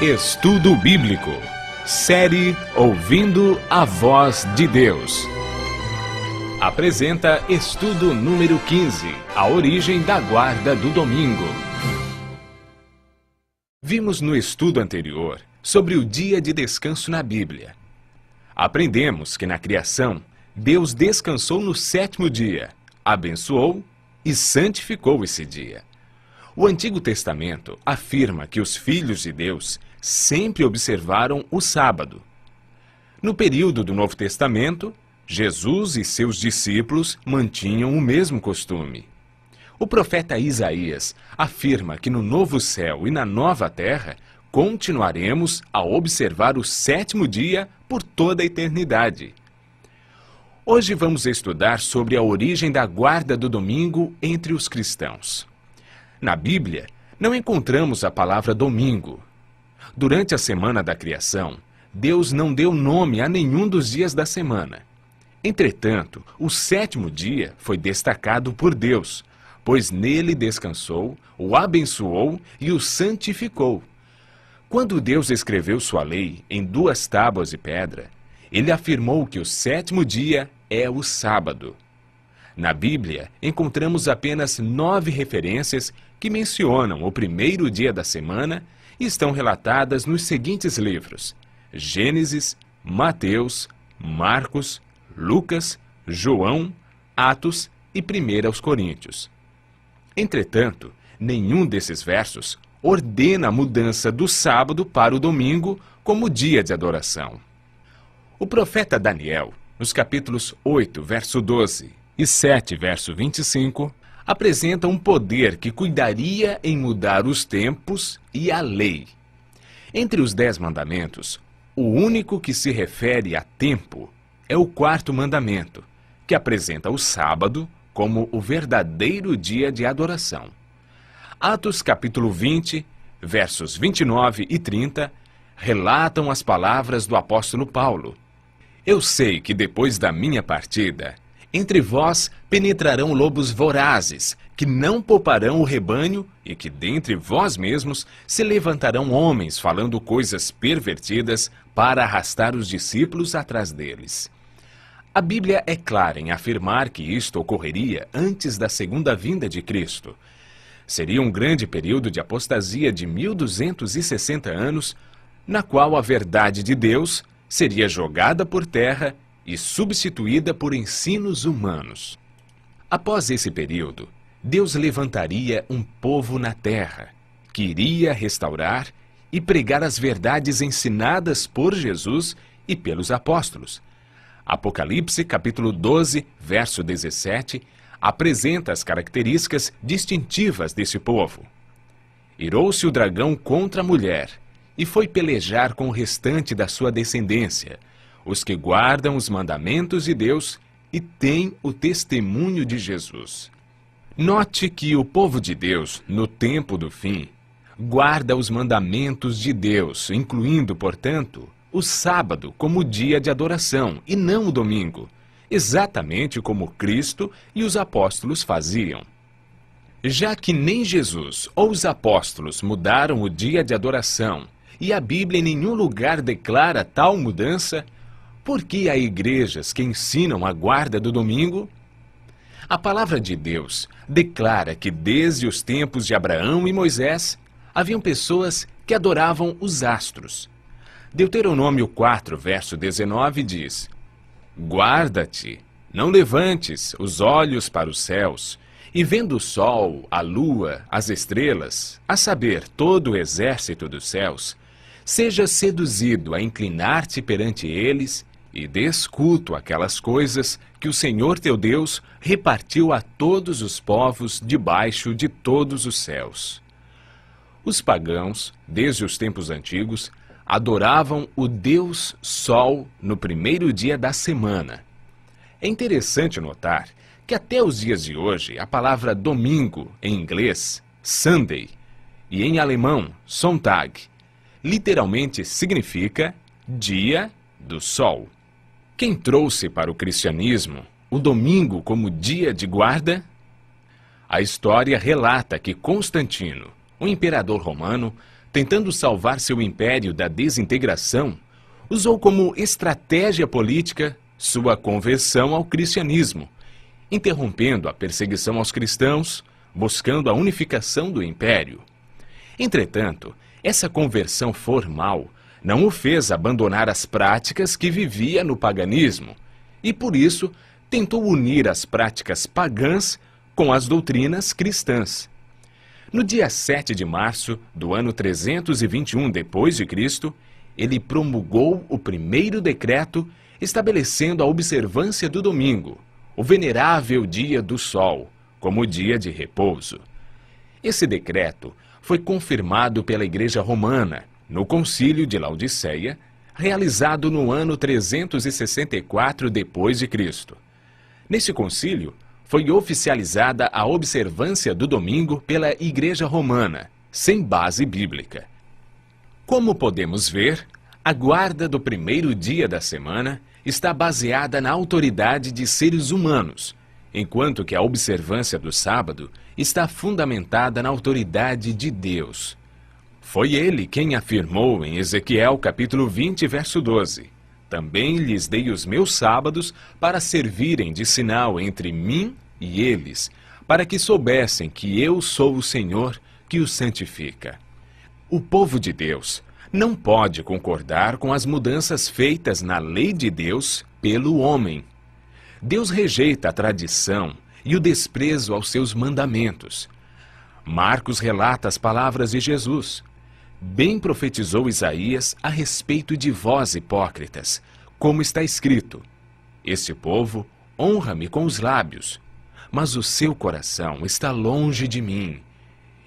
Estudo Bíblico. Série Ouvindo a Voz de Deus. Apresenta estudo número 15, a origem da guarda do domingo. Vimos no estudo anterior sobre o dia de descanso na Bíblia. Aprendemos que na criação, Deus descansou no sétimo dia, abençoou e santificou esse dia. O Antigo Testamento afirma que os filhos de Deus sempre observaram o sábado. No período do Novo Testamento, Jesus e seus discípulos mantinham o mesmo costume. O profeta Isaías afirma que no novo céu e na nova terra continuaremos a observar o sétimo dia por toda a eternidade. Hoje vamos estudar sobre a origem da guarda do domingo entre os cristãos. Na Bíblia, não encontramos a palavra domingo. Durante a semana da criação, Deus não deu nome a nenhum dos dias da semana. Entretanto, o sétimo dia foi destacado por Deus, pois nele descansou, o abençoou e o santificou. Quando Deus escreveu sua lei em 2 tábuas de pedra, ele afirmou que o sétimo dia é o sábado. Na Bíblia, encontramos apenas 9 referências que mencionam o primeiro dia da semana e estão relatadas nos seguintes livros: Gênesis, Mateus, Marcos, Lucas, João, Atos e 1 aos Coríntios. Entretanto, nenhum desses versos ordena a mudança do sábado para o domingo como dia de adoração. O profeta Daniel, nos capítulos 8, verso 12 e 7, verso 25, apresenta um poder que cuidaria em mudar os tempos e a lei. Entre os 10 mandamentos, o único que se refere a tempo é o 4º mandamento, que apresenta o sábado como o verdadeiro dia de adoração. Atos capítulo 20, versos 29 e 30, relatam as palavras do apóstolo Paulo. Eu sei que depois da minha partida, entre vós penetrarão lobos vorazes, que não pouparão o rebanho, e que dentre vós mesmos se levantarão homens falando coisas pervertidas para arrastar os discípulos atrás deles. A Bíblia é clara em afirmar que isto ocorreria antes da segunda vinda de Cristo. Seria um grande período de apostasia de 1260 anos, na qual a verdade de Deus seria jogada por terra e substituída por ensinos humanos. Após esse período, Deus levantaria um povo na terra, que iria restaurar e pregar as verdades ensinadas por Jesus e pelos apóstolos. Apocalipse, capítulo 12, verso 17, apresenta as características distintivas desse povo. Irou-se o dragão contra a mulher, e foi pelejar com o restante da sua descendência, os que guardam os mandamentos de Deus e têm o testemunho de Jesus. Note que o povo de Deus, no tempo do fim, guarda os mandamentos de Deus, incluindo, portanto, o sábado como dia de adoração e não o domingo, exatamente como Cristo e os apóstolos faziam. Já que nem Jesus ou os apóstolos mudaram o dia de adoração e a Bíblia em nenhum lugar declara tal mudança, por que há igrejas que ensinam a guarda do domingo? A palavra de Deus declara que desde os tempos de Abraão e Moisés, haviam pessoas que adoravam os astros. Deuteronômio 4, verso 19 diz: Guarda-te, não levantes os olhos para os céus, e vendo o sol, a lua, as estrelas, a saber, todo o exército dos céus, seja seduzido a inclinar-te perante eles, e dês culto àquelas coisas que o Senhor teu Deus repartiu a todos os povos debaixo de todos os céus. Os pagãos, desde os tempos antigos, adoravam o Deus Sol no primeiro dia da semana. É interessante notar que até os dias de hoje a palavra domingo em inglês, Sunday, e em alemão, Sonntag, literalmente significa dia do sol. Quem trouxe para o cristianismo o domingo como dia de guarda? A história relata que Constantino, o imperador romano, tentando salvar seu império da desintegração, usou como estratégia política sua conversão ao cristianismo, interrompendo a perseguição aos cristãos, buscando a unificação do império. Entretanto, essa conversão formal não o fez abandonar as práticas que vivia no paganismo, e por isso tentou unir as práticas pagãs com as doutrinas cristãs. No dia 7 de março do ano 321 d.C., ele promulgou o primeiro decreto estabelecendo a observância do domingo, o venerável dia do sol, como dia de repouso. Esse decreto foi confirmado pela Igreja Romana no Concílio de Laodiceia, realizado no ano 364 d.C. Nesse concílio, foi oficializada a observância do domingo pela Igreja Romana, sem base bíblica. Como podemos ver, a guarda do primeiro dia da semana está baseada na autoridade de seres humanos, enquanto que a observância do sábado está fundamentada na autoridade de Deus. Foi ele quem afirmou em Ezequiel capítulo 20, verso 12: "Também lhes dei os meus sábados para servirem de sinal entre mim e eles, para que soubessem que eu sou o Senhor que os santifica." O povo de Deus não pode concordar com as mudanças feitas na lei de Deus pelo homem. Deus rejeita a tradição e o desprezo aos seus mandamentos. Marcos relata as palavras de Jesus: "Bem profetizou Isaías a respeito de vós, hipócritas, como está escrito: Este povo honra-me com os lábios, mas o seu coração está longe de mim,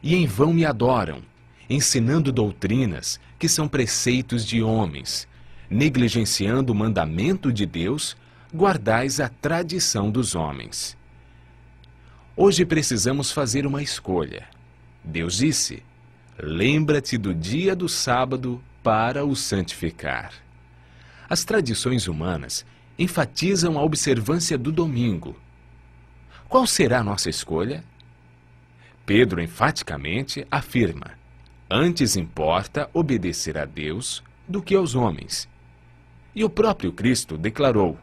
e em vão me adoram, ensinando doutrinas que são preceitos de homens. Negligenciando o mandamento de Deus, guardais a tradição dos homens." Hoje precisamos fazer uma escolha. Deus disse: "Lembra-te do dia do sábado para o santificar." As tradições humanas enfatizam a observância do domingo. Qual será a nossa escolha? Pedro enfaticamente afirma: "Antes importa obedecer a Deus do que aos homens." E o próprio Cristo declarou: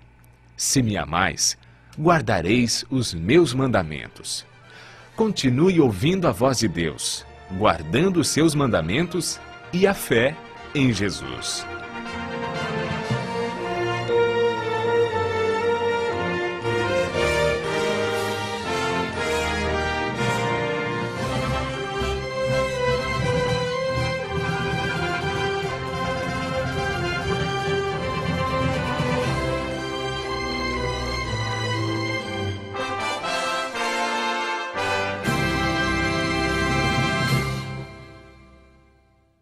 "Se me amais, guardareis os meus mandamentos." Continue ouvindo a voz de Deus, guardando os seus mandamentos e a fé em Jesus.